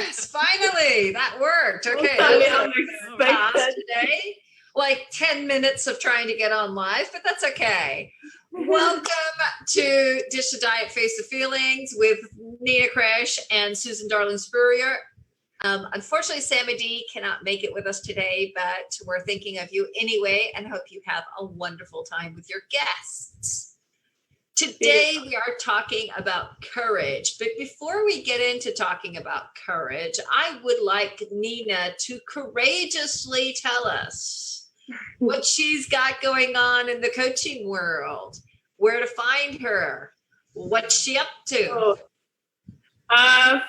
Yes, finally, that worked. Okay, Totally unexpected today. Like 10 minutes of trying to get on live, but that's okay. Welcome to Dish to Diet, Face the Feelings with Nina Kresh and Susan Darling Spurrier. Unfortunately, Sammy D cannot make it with us today, but we're thinking of you anyway and hope you have a wonderful time with your guests. Today, we are talking about courage. But before we get into talking about courage, I would like Nina to courageously tell us what she's got going on in the coaching world, where to find her, what's she up to.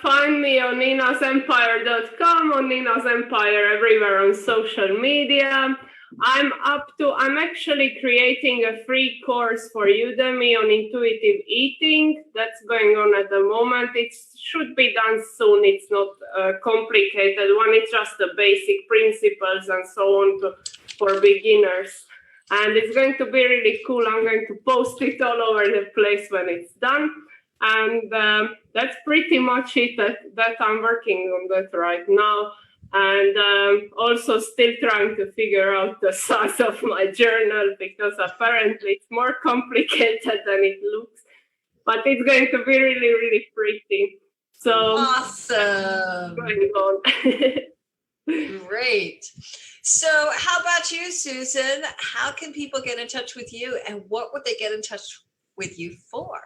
Find me on ninasempire.com, on Nina's Empire, everywhere on social media. I'm actually creating a free course for Udemy on intuitive eating. That's going on at the moment. It should be done soon. It's not a complicated one. It's just the basic principles and so on for beginners. And it's going to be really cool. I'm going to post it all over the place when it's done. And that's pretty much it that I'm working on that right now. And also still trying to figure out the size of my journal, because apparently it's more complicated than it looks. But it's going to be really, really pretty. So awesome. Going on. Great. So how about you, Susan? How can people get in touch with you, and what would they get in touch with you for?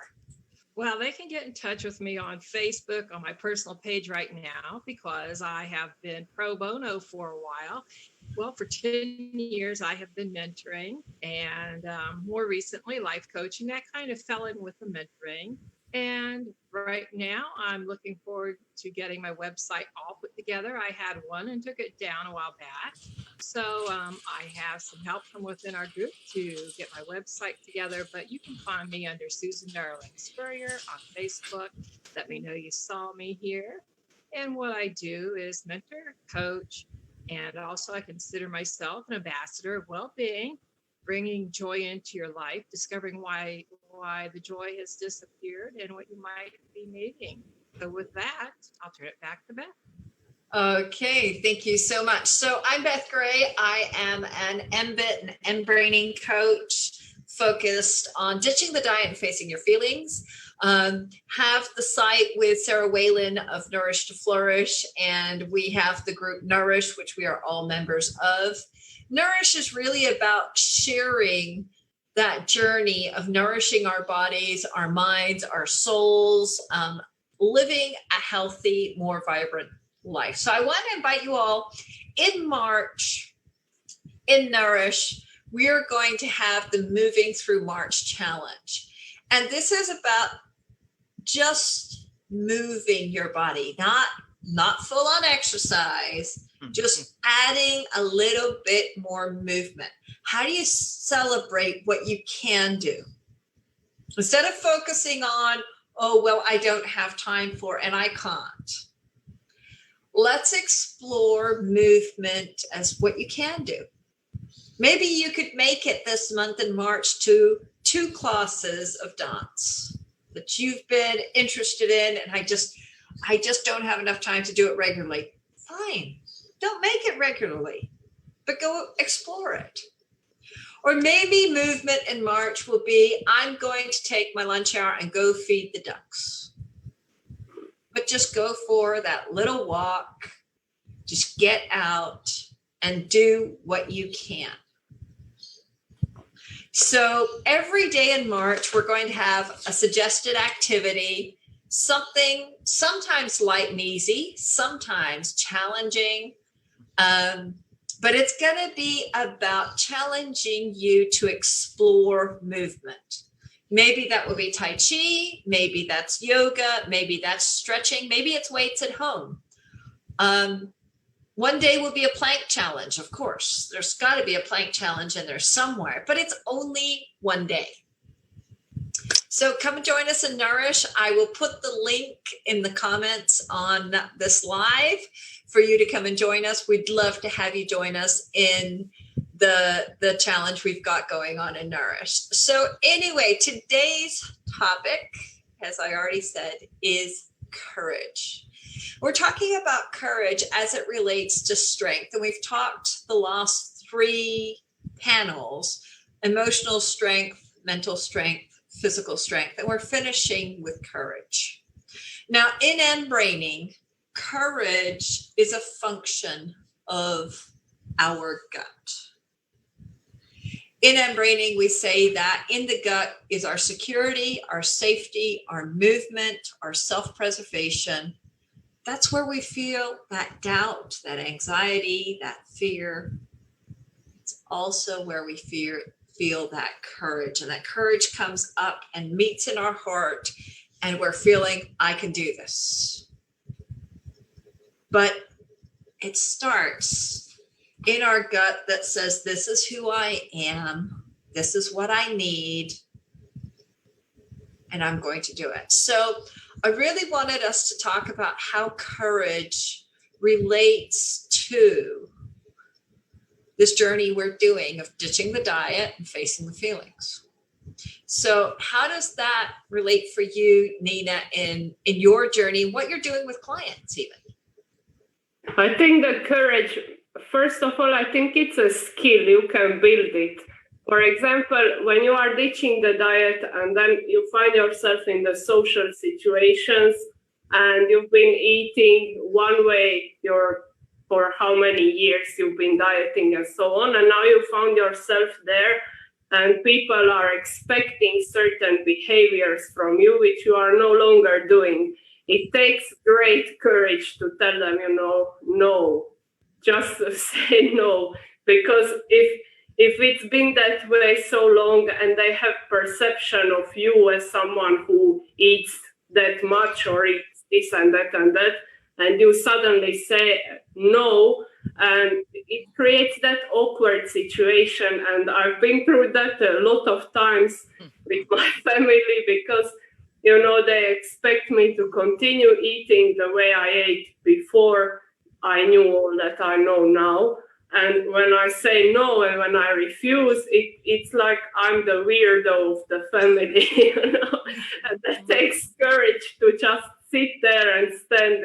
Well, they can get in touch with me on Facebook on my personal page right now, because I have been pro bono for a while. Well, for 10 years, I have been mentoring, and more recently, life coaching. That kind of fell in with the mentoring. And right now, I'm looking forward to getting my website all put together. I had one and took it down a while back. So I have some help from within our group to get my website together. But you can find me under Susan Darling Spurrier on Facebook. Let me know you saw me here. And what I do is mentor, coach, and also I consider myself an ambassador of well-being, bringing joy into your life, discovering why the joy has disappeared and what you might be needing. So with that, I'll turn it back to Beth. Okay, thank you so much. So I'm Beth Gray. I am an MBIT and MBraining coach focused on ditching the diet and facing your feelings. Have the site with Sarah Whalen of Nourish to Flourish, and we have the group Nourish, which we are all members of. Nourish is really about sharing that journey of nourishing our bodies, our minds, our souls, living a healthy, more vibrant life. So I want to invite you all in March in Nourish. We are going to have the Moving Through March Challenge. And this is about just moving your body, not full on exercise, just adding a little bit more movement. How do you celebrate what you can do? Instead of focusing on, oh, well, I don't have time for, and I can't. Let's explore movement as what you can do. Maybe you could make it this month in March to 2 classes of dance that you've been interested in, and I just don't have enough time to do it regularly. Fine. Don't make it regularly, but go explore it. Or maybe movement in March will be, I'm going to take my lunch hour and go feed the ducks. But just go for that little walk. Just get out and do what you can. So every day in March, we're going to have a suggested activity, something sometimes light and easy, sometimes challenging. But it's going to be about challenging you to explore movement. Maybe that will be Tai Chi, maybe that's yoga, maybe that's stretching, maybe it's weights at home. One day will be a plank challenge, of course. There's got to be a plank challenge in there somewhere, but it's only one day. So come and join us in Nourish. I will put the link in the comments on this live for you to come and join us. We'd love to have you join us in the challenge we've got going on in Nourish. So anyway, today's topic, as I already said, is courage. We're talking about courage as it relates to strength. And we've talked the last 3 panels, emotional strength, mental strength, physical strength. And we're finishing with courage. Now, in embraining, courage is a function of our gut. In embraining, we say that in the gut is our security, our safety, our movement, our self-preservation. That's where we feel that doubt, that anxiety, that fear. It's also where we feel that courage. And that courage comes up and meets in our heart. And we're feeling, I can do this. But it starts in our gut that says, this is who I am. This is what I need. And I'm going to do it. So I really wanted us to talk about how courage relates to this journey we're doing of ditching the diet and facing the feelings. So how does that relate for you, Nina, in your journey, what you're doing with clients even? I think the courage, first of all, I think it's a skill. You can build it. For example, when you are ditching the diet and then you find yourself in the social situations and you've been eating one way for how many years you've been dieting and so on, and now you found yourself there and people are expecting certain behaviors from you, which you are no longer doing. It takes great courage to tell them, no, just say no, because if it's been that way so long and they have perception of you as someone who eats that much or eats this and that, and you suddenly say no, and it creates that awkward situation. And I've been through that a lot of times with my family because they expect me to continue eating the way I ate before I knew all that I know now. And when I say no and when I refuse, it's like I'm the weirdo of the family, And that takes courage to just sit there and stand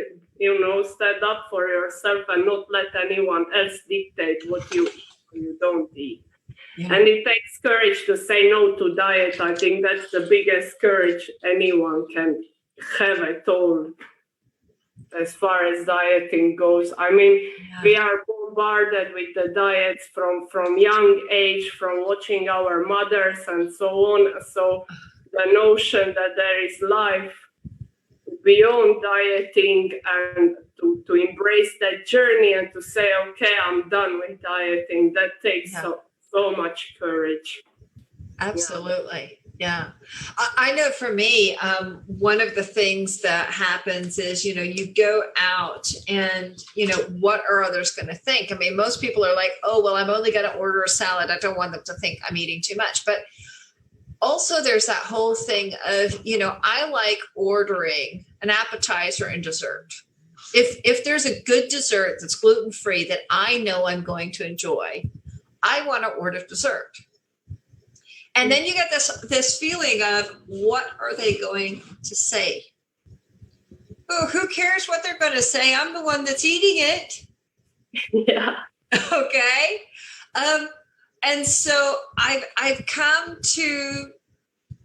up for yourself and not let anyone else dictate what you eat or you don't eat. Yeah. And it takes courage to say no to diet. I think that's the biggest courage anyone can have at all as far as dieting goes. I mean, We are bombarded with the diets from young age, from watching our mothers and so on. So the notion that there is life beyond dieting and to embrace that journey and to say, okay, I'm done with dieting, that takes so much courage. Absolutely. Yeah. I know for me, one of the things that happens is, you go out and, what are others going to think? I mean, most people are like, oh, well, I'm only going to order a salad. I don't want them to think I'm eating too much. But also there's that whole thing of, I like ordering an appetizer and dessert. If there's a good dessert that's gluten-free that I know I'm going to enjoy, I want to order dessert. And then you get this feeling of, what are they going to say? Oh, who cares what they're going to say? I'm the one that's eating it. Yeah. Okay. And so I've come to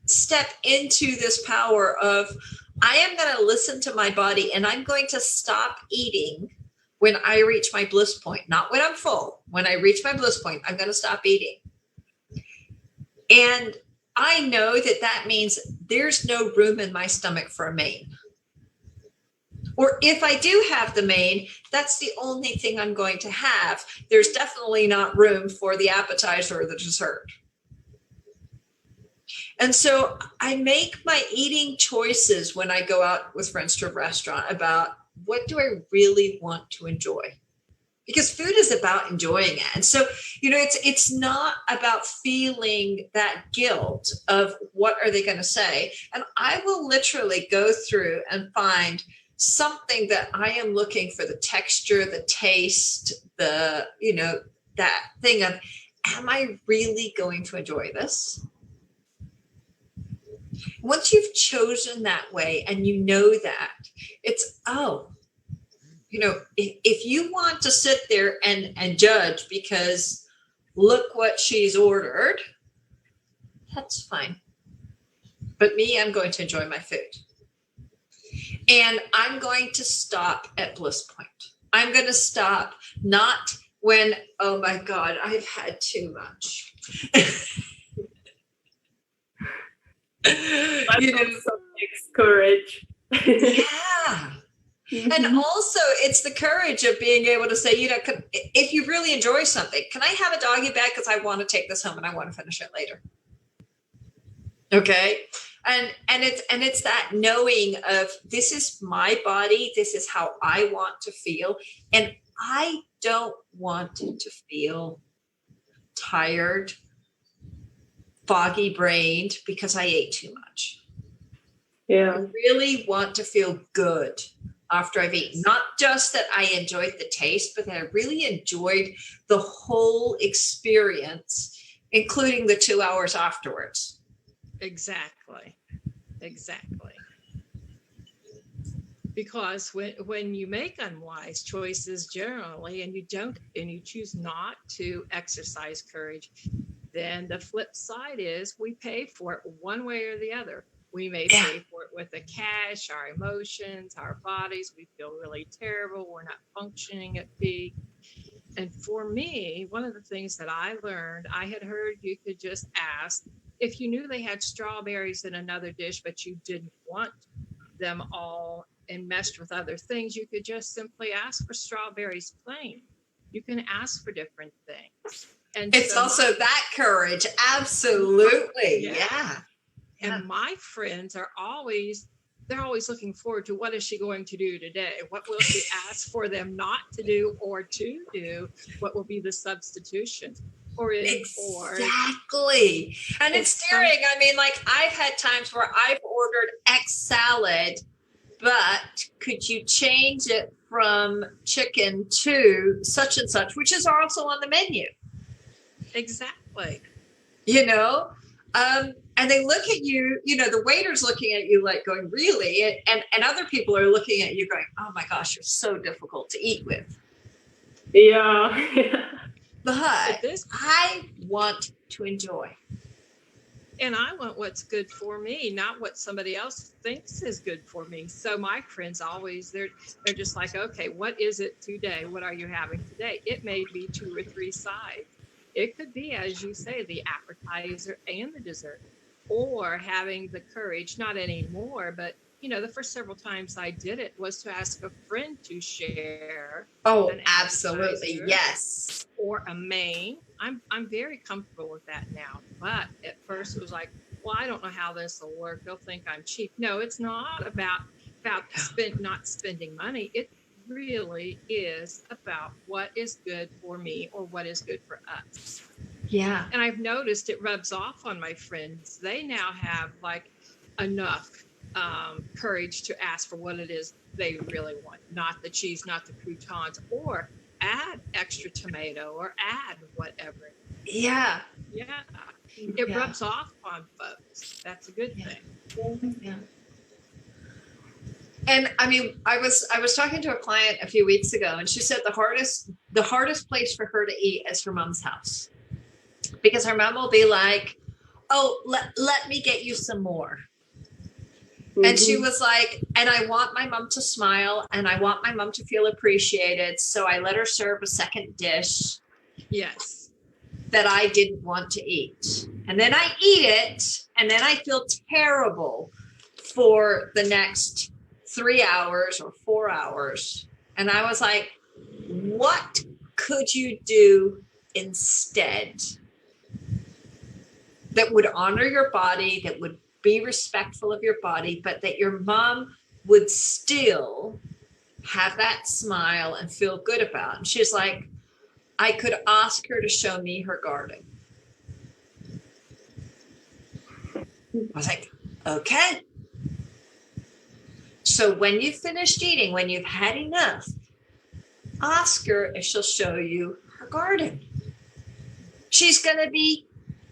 step into this power of, I am going to listen to my body and I'm going to stop eating when I reach my bliss point, not when I'm full. When I reach my bliss point, I'm going to stop eating. And I know that means there's no room in my stomach for a main. Or if I do have the main, that's the only thing I'm going to have. There's definitely not room for the appetizer or the dessert. And so I make my eating choices when I go out with friends to a restaurant about, what do I really want to enjoy? Because food is about enjoying it. And so, it's not about feeling that guilt of what are they going to say. And I will literally go through and find something that I am looking for, the texture, the taste, that thing of, am I really going to enjoy this? Once you've chosen that way and you know that, It's, oh, if you want to sit there and judge because look what she's ordered, that's fine. But me, I'm going to enjoy my food. And I'm going to stop at bliss point. I'm going to stop not when, oh my God, I've had too much. That also takes courage. Yeah. And also it's the courage of being able to say, if you really enjoy something, can I have a doggy bag? Because I want to take this home and I want to finish it later. Okay. And it's that knowing of, this is my body. This is how I want to feel. And I don't want to feel tired, foggy brained because I ate too much. Yeah. I really want to feel good after I've eaten. Not just that I enjoyed the taste, but that I really enjoyed the whole experience, including the 2 hours afterwards. Exactly. Because when you make unwise choices generally, and you choose not to exercise courage, then the flip side is we pay for it one way or the other. We may pay for it with the cash, our emotions, our bodies. We feel really terrible. We're not functioning at peak. And for me, one of the things that I learned, I had heard you could just ask if you knew they had strawberries in another dish, but you didn't want them all and meshed with other things, you could just simply ask for strawberries plain. You can ask for different things. And it's also that courage. Absolutely. Yeah. And my friends are always looking forward to, what is she going to do today? What will she ask for them not to do or to do? What will be the substitution? Exactly. And it's daring. I mean, like, I've had times where I've ordered X salad, but could you change it from chicken to such and such, which is also on the menu? Exactly. And they look at you, the waiter's looking at you like going, really? And other people are looking at you going, oh my gosh, you're so difficult to eat with. Yeah. But I want to enjoy. And I want what's good for me, not what somebody else thinks is good for me. So my friends always, they're just like, okay, what is it today? What are you having today? It may be 2 or 3 sides. It could be, as you say, the appetizer and the dessert, or having the courage, not anymore, but the first several times I did it was to ask a friend to share. Oh, absolutely. Yes. Or a main. I'm very comfortable with that now. But at first it was like, well, I don't know how this will work. They'll think I'm cheap. No, it's not about not spending money. It really is about what is good for me or what is good for us. Yeah. And I've noticed it rubs off on my friends. They now have like enough courage to ask for what it is they really want, not the cheese, not the croutons, or add extra tomato or add whatever. Yeah. Yeah. It rubs off on folks. That's a good thing. Yeah. And I mean, I was talking to a client a few weeks ago, and she said the hardest place for her to eat is her mom's house, because her mom will be like, oh, let me get you some more. Mm-hmm. And she was like, and I want my mom to smile, and I want my mom to feel appreciated. So I let her serve a second dish. Yes. That I didn't want to eat. And then I eat it, and then I feel terrible for the next 3 hours or 4 hours. And I was like, what could you do instead that would honor your body, that would be respectful of your body, but that your mom would still have that smile and feel good about? And she's like, I could ask her to show me her garden. I was like, okay. So when you've finished eating, when you've had enough, ask her if she'll show you her garden. She's going to be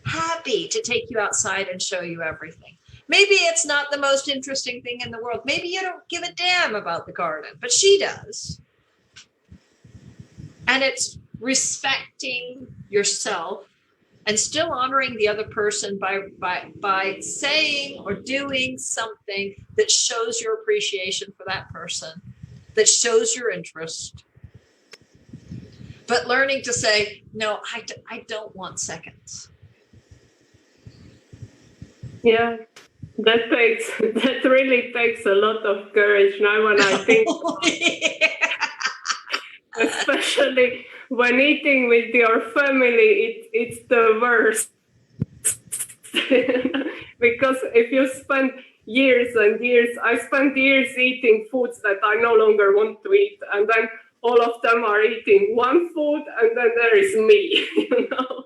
happy to take you outside and show you everything. Maybe it's not the most interesting thing in the world. Maybe you don't give a damn about the garden, but she does. And it's respecting yourself and still honoring the other person by saying or doing something that shows your appreciation for that person, that shows your interest. But learning to say, no, I don't want seconds. Yeah, that really takes a lot of courage now when I think, especially when eating with your family, it's the worst. Because if you spend years and years, I spent years eating foods that I no longer want to eat, and then all of them are eating one food, and then there is me, you know.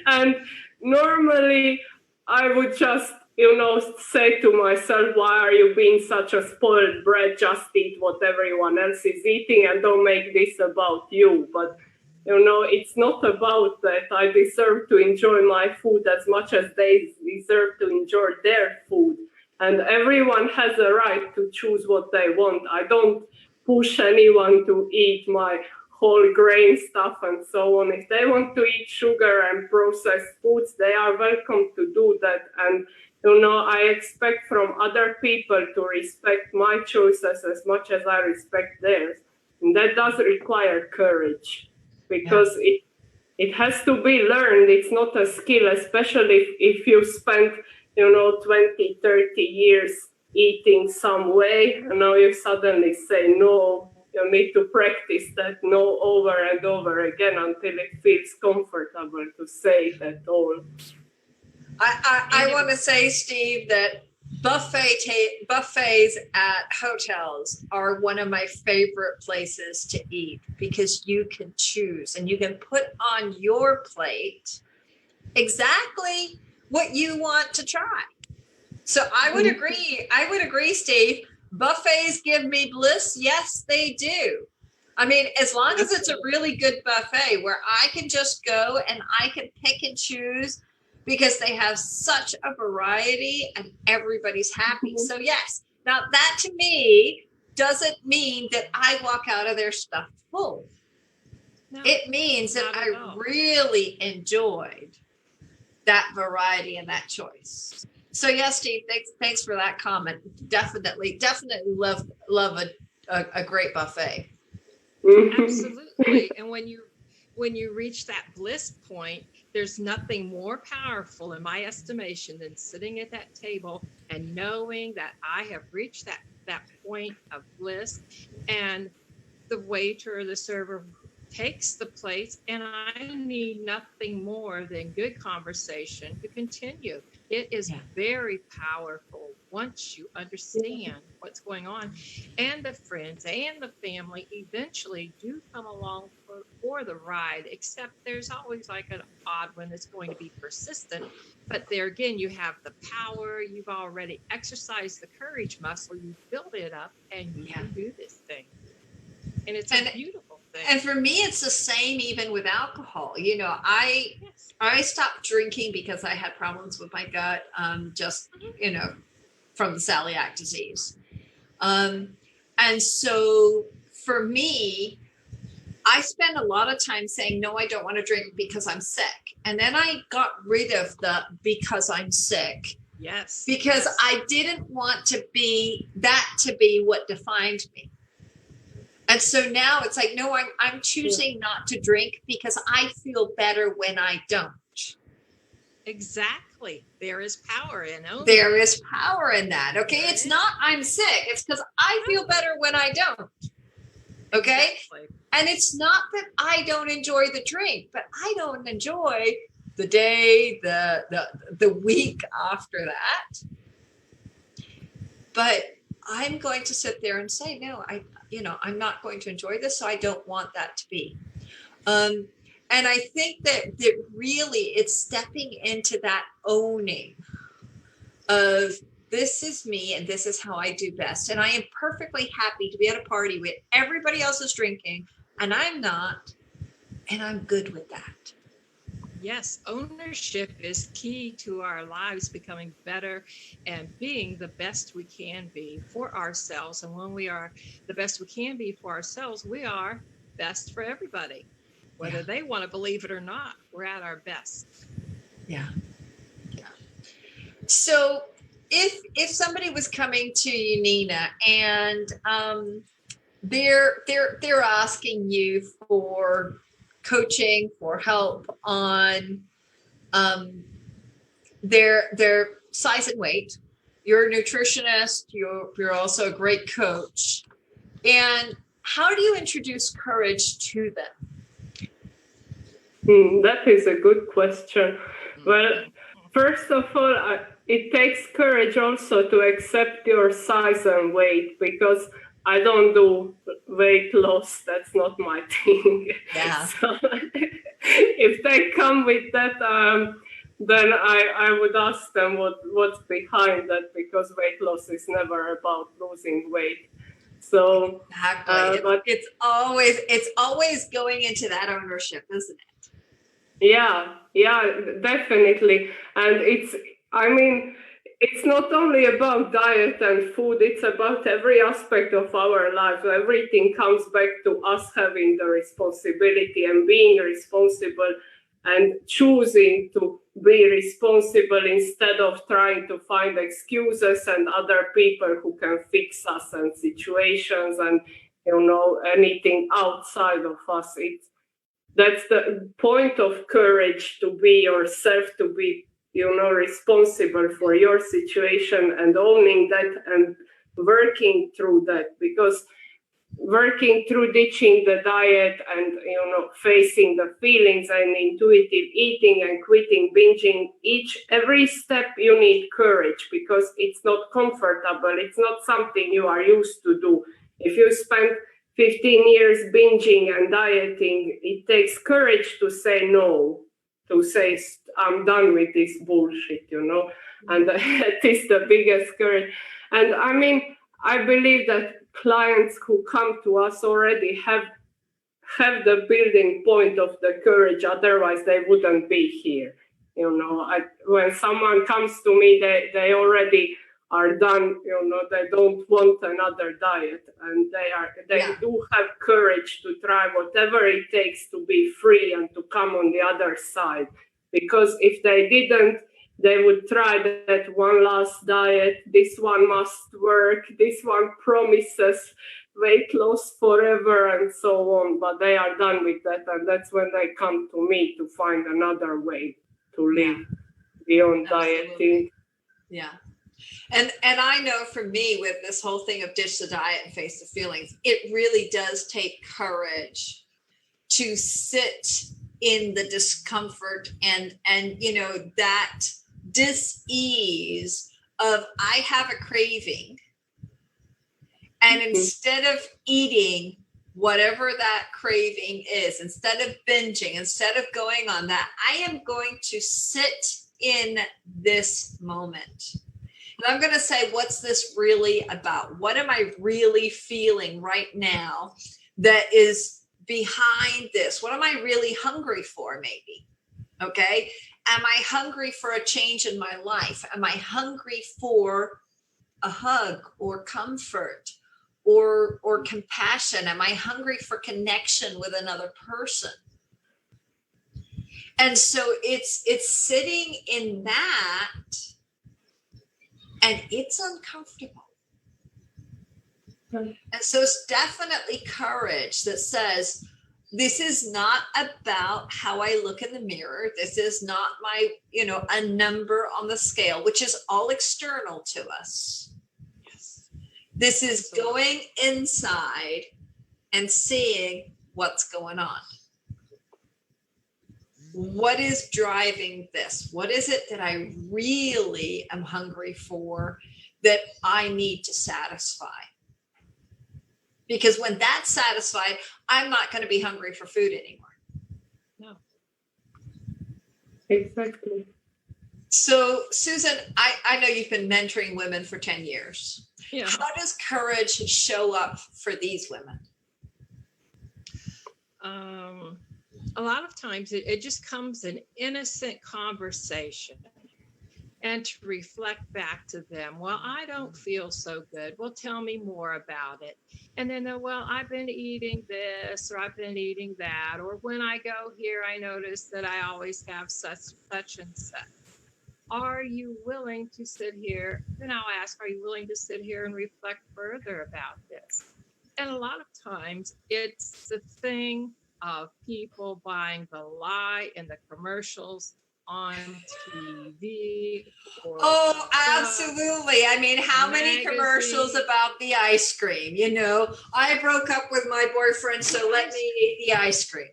And normally I would just, you know, say to myself, why are you being such a spoiled brat? Just eat what everyone else is eating and don't make this about you. But, you know, it's not about that. I deserve to enjoy my food as much as they deserve to enjoy their food. And everyone has a right to choose what they want. I don't push anyone to eat my whole grain stuff and so on. If they want to eat sugar and processed foods, they are welcome to do that. And, you know, I expect from other people to respect my choices as much as I respect theirs. And that does require courage, because it has to be learned. It's not a skill, especially if you spend, you know, 20, 30 years eating some way, and now you suddenly say no. You need to practice that no over and over again until it feels comfortable to say it at all. I want to say, Steve, that buffets at hotels are one of my favorite places to eat, because you can choose and you can put on your plate exactly what you want to try. So I would agree, Steve. Buffets give me bliss. Yes, they do. I mean, as long as it's a really good buffet where I can just go and I can pick and choose, because they have such a variety and everybody's happy. So yes, now that to me doesn't mean that I walk out of there stuffed full. No, it means that I really enjoyed that variety and that choice. So yes, Steve, thanks for that comment. Definitely love a great buffet. Absolutely. And when you reach that bliss point, there's nothing more powerful in my estimation than sitting at that table and knowing that I have reached that point of bliss, and the waiter or the server takes the plate, and I need nothing more than good conversation to continue. It is very powerful once you understand what's going on. And the friends and the family eventually do come along for the ride, except there's always like an odd one that's going to be persistent. But there again, you have the power, you've already exercised the courage muscle, you've built it up, and you can do this thing. And it's a beautiful thing. And for me, it's the same even with alcohol. You know, I stopped drinking because I had problems with my gut, you know, from the celiac disease. And so for me, I spent a lot of time saying, no, I don't want to drink because I'm sick. And then I got rid of the because I'm sick. Yes. Because I didn't want to be what defined me. And so now it's like, no, I'm choosing not to drink because I feel better when I don't. Exactly. There is power in it. There is power in that. Okay. It's not I'm sick. It's because I feel better when I don't. Okay. Exactly. And it's not that I don't enjoy the drink, but I don't enjoy the day, the week after that. But I'm going to sit there and say, no, I'm not going to enjoy this, so I don't want that to be. And I think that really it's stepping into that owning of this is me and this is how I do best. And I am perfectly happy to be at a party where everybody else is drinking and I'm not, and I'm good with that. Yes, ownership is key to our lives becoming better and being the best we can be for ourselves. And when we are the best we can be for ourselves, we are best for everybody. Whether Yeah. they want to believe it or not, we're at our best. Yeah. So if somebody was coming to you, Nina, and they're asking you for coaching, for help on their size and weight. You're a nutritionist, you're also a great coach. And how do you introduce courage to them? That is a good question. Well, first of all, it takes courage also to accept your size and weight, because I don't do weight loss. That's not my thing. Yeah. So if they come with that, then I would ask them what's behind that, because weight loss is never about losing weight. So, Exactly. but It's always going into that ownership, isn't it? yeah, definitely. And it's not only about diet and food, it's about every aspect of our life. Everything comes back to us having the responsibility and being responsible and choosing to be responsible instead of trying to find excuses and other people who can fix us and situations and, anything outside of us. That's the point of courage, to be yourself, to be responsible for your situation and owning that and working through that, because working through ditching the diet and facing the feelings and intuitive eating and quitting binging, every step you need courage, because it's not comfortable, it's not something you are used to do. If you spend 15 years binging and dieting, it takes courage to say no, to say I'm done with this bullshit, and that is the biggest courage. And I believe that clients who come to us already have the building point of the courage, otherwise they wouldn't be here. When someone comes to me, they already are done, they don't want another diet, and they do have courage to try whatever it takes to be free and to come on the other side. Because if they didn't, they would try that one last diet, this one must work, this one promises weight loss forever and so on, but they are done with that, and that's when they come to me to find another way to live beyond dieting. Yeah. And I know for me, with this whole thing of ditch the diet and face the feelings, it really does take courage to sit in the discomfort and that dis-ease of I have a craving, and instead of eating whatever that craving is, instead of binging, instead of going on that, I am going to sit in this moment. And I'm going to say, what's this really about? What am I really feeling right now that is behind this? What am I really hungry for, maybe? Okay. Am I hungry for a change in my life? Am I hungry for a hug or comfort or compassion? Am I hungry for connection with another person? And so it's sitting in that, and it's uncomfortable. And so it's definitely courage that says, this is not about how I look in the mirror. This is not my, a number on the scale, which is all external to us. Yes. This is going inside and seeing what's going on. What is driving this? What is it that I really am hungry for that I need to satisfy? Because when that's satisfied, I'm not going to be hungry for food anymore. No. Exactly. So, Susan, I know you've been mentoring women for 10 years. Yeah. How does courage show up for these women? a lot of times it just comes an innocent conversation. And to reflect back to them, well, I don't feel so good. Well, tell me more about it. And then, well, I've been eating this or I've been eating that. Or when I go here, I notice that I always have such and such. Are you willing to sit here? Then I'll ask, are you willing to sit here and reflect further about this? And a lot of times it's the thing of people buying the lie in the commercials on TV. Oh, absolutely. I mean, how many commercials about the ice cream? You know, I broke up with my boyfriend, so let me eat the ice cream.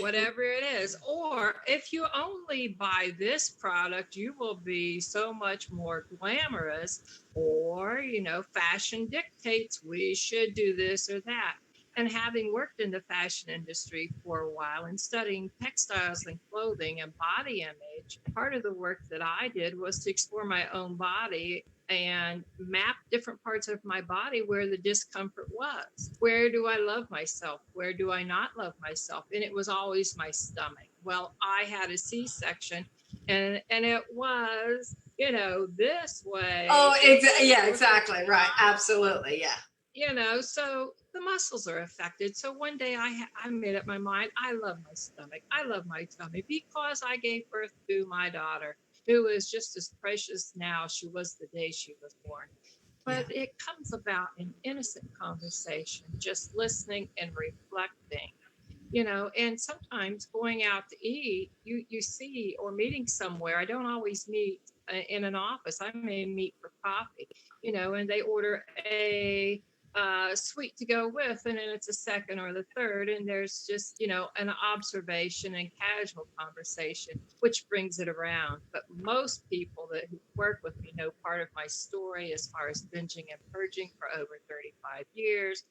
Whatever it is. Or if you only buy this product, you will be so much more glamorous. Or, you know, fashion dictates we should do this or that. And having worked in the fashion industry for a while and studying textiles and clothing and body image, part of the work that I did was to explore my own body and map different parts of my body where the discomfort was. Where do I love myself? Where do I not love myself? And it was always my stomach. Well, I had a C-section and it was, you know, this way. Oh, yeah, exactly. Right. Absolutely. Yeah. You know, so the muscles are affected. So one day I made up my mind. I love my stomach. I love my tummy because I gave birth to my daughter, who is just as precious now as she was the day she was born. But it comes about in innocent conversation, just listening and reflecting, you know, and sometimes going out to eat, you see, or meeting somewhere. I don't always meet in an office. I may meet for coffee, you know, and they order a sweet to go with, and then it's a second or the third, and there's just, you know, an observation and casual conversation, which brings it around. But most people that work with me know part of my story as far as binging and purging for over 35 years,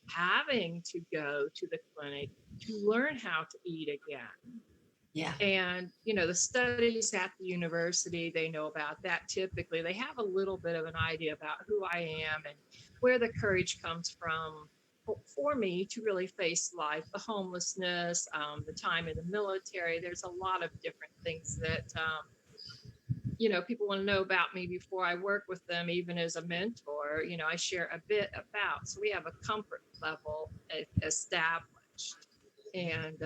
having to go to the clinic to learn how to eat again. Yeah. And, you know, the studies at the university, they know about that. Typically, they have a little bit of an idea about who I am and where the courage comes from for me to really face life, the homelessness, the time in the military. There's a lot of different things that, you know, people want to know about me before I work with them, even as a mentor. You know, I share a bit about, so we have a comfort level established. And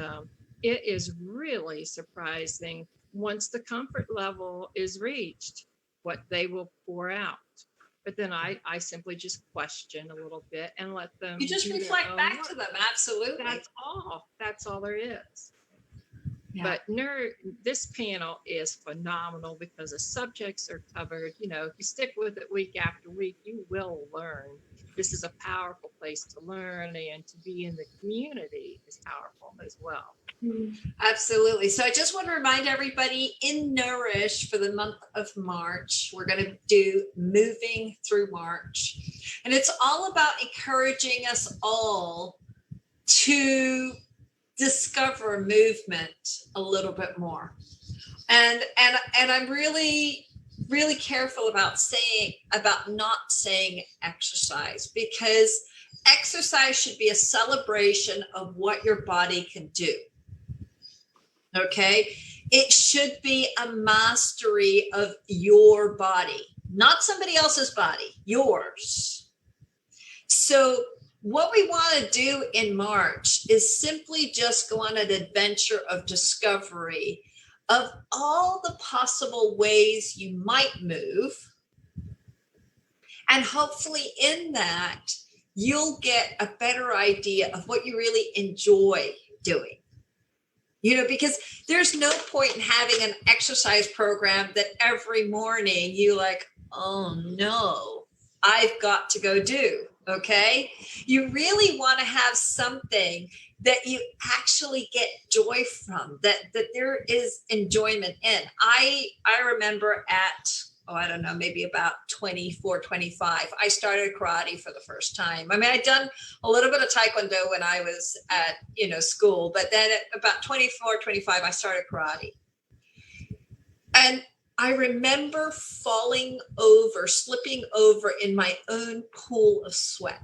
it is really surprising once the comfort level is reached, what they will pour out. But then I simply just question a little bit and let them. You just reflect back to them. Absolutely. That's all there is. Yeah. But this panel is phenomenal because the subjects are covered. You know, if you stick with it week after week, you will learn. This is a powerful place to learn, and to be in the community is powerful as well. Absolutely. So I just want to remind everybody, in Nourish for the month of March, we're going to do Moving Through March. And it's all about encouraging us all to discover movement a little bit more. And I'm really careful about not saying exercise, because exercise should be a celebration of what your body can do. Okay. It should be a mastery of your body, not somebody else's body, yours. So what we want to do in March is simply just go on an adventure of discovery of all the possible ways you might move. And hopefully in that, you'll get a better idea of what you really enjoy doing. You know, because there's no point in having an exercise program that every morning you like, oh no, I've got to go do. Okay. You really want to have something that you actually get joy from, that there is enjoyment in. I remember at, I don't know, maybe about 24, 25, I started karate for the first time. I mean, I'd done a little bit of Taekwondo when I was at, school, but then at about 24, 25, I started karate. And I remember slipping over in my own pool of sweat.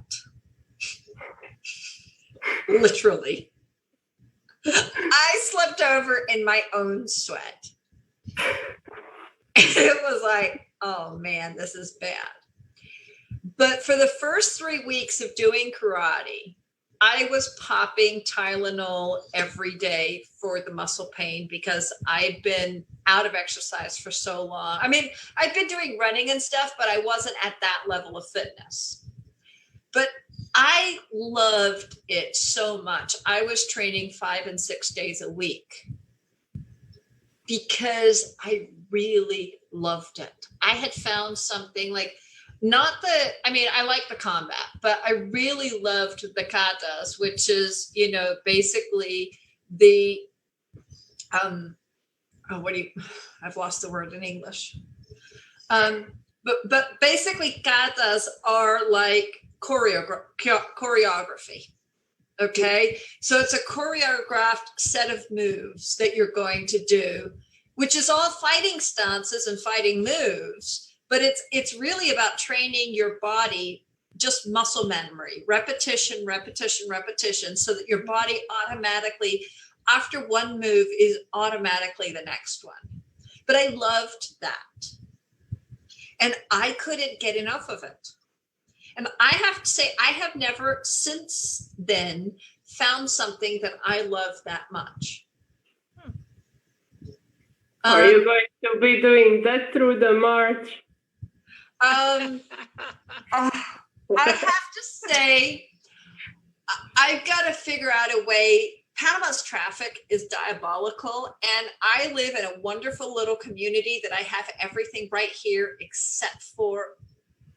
Literally. I slept over in my own sweat. It was like, oh man, this is bad. But for the first 3 weeks of doing karate, I was popping Tylenol every day for the muscle pain because I'd been out of exercise for so long. I mean, I'd been doing running and stuff, but I wasn't at that level of fitness. But I loved it so much. I was training 5 and 6 days a week because I really loved it. I had found something like, I like the combat, but I really loved the katas, which is, basically the, I've lost the word in English. But basically katas are like choreography. Okay. So it's a choreographed set of moves that you're going to do, which is all fighting stances and fighting moves. But it's really about training your body, just muscle memory, repetition, so that your body automatically, after one move, is automatically the next one. But I loved that. And I couldn't get enough of it. And I have to say, I have never since then found something that I love that much. Are you going to be doing that through the march? I have to say, I've got to figure out a way. Panama's traffic is diabolical, and I live in a wonderful little community that I have everything right here except for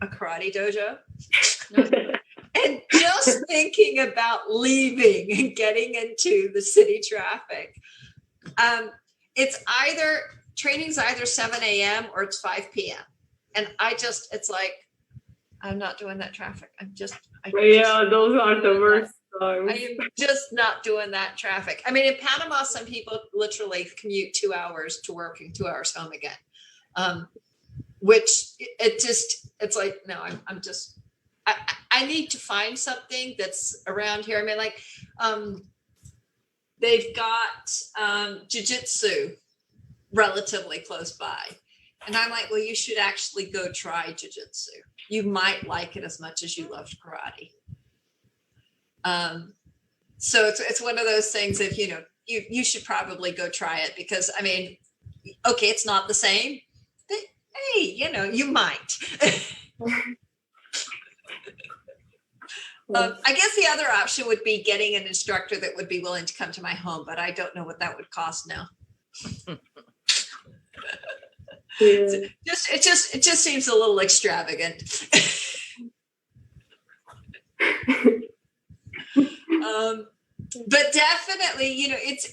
a karate dojo. And just thinking about leaving and getting into the city traffic, training's either 7 a.m. or it's 5 p.m. And it's like, I'm not doing that traffic. Those are the worst times. I am just not doing that traffic. I mean, in Panama, some people literally commute 2 hours to work and 2 hours home again. Which it's like, no, I need to find something that's around here. I mean, like, they've got jiu-jitsu relatively close by. And I'm like, well, you should actually go try jiu-jitsu. You might like it as much as you loved karate. So it's one of those things that, you should probably go try it because, I mean, okay, it's not the same, but hey, you might. I guess the other option would be getting an instructor that would be willing to come to my home, but I don't know what that would cost now. Yeah. It just seems a little extravagant. But definitely,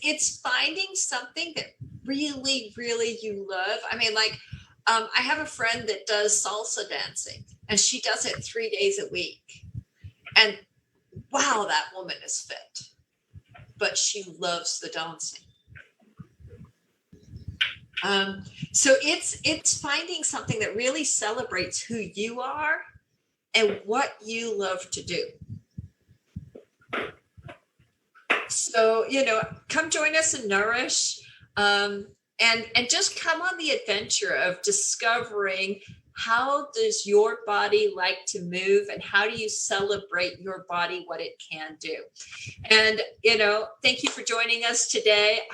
it's finding something that really, really you love. I mean, like, I have a friend that does salsa dancing, and she does it 3 days a week. And wow, that woman is fit, but she loves the dancing. So it's finding something that really celebrates who you are and what you love to do. So, come join us in Nourish, and just come on the adventure of discovering how does your body like to move and how do you celebrate your body, what it can do. And, thank you for joining us today.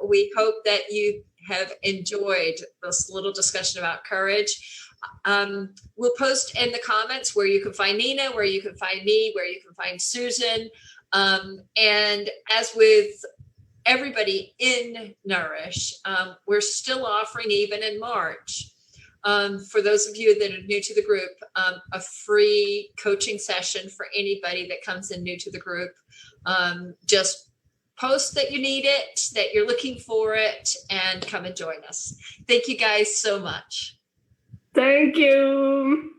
We hope that you have enjoyed this little discussion about courage. We'll post in the comments where you can find Nina, where you can find me, where you can find Susan. And as with everybody in Nourish, we're still offering, even in March, for those of you that are new to the group, a free coaching session for anybody that comes in new to the group. Just post that you need it, that you're looking for it, and come and join us. Thank you guys so much. Thank you.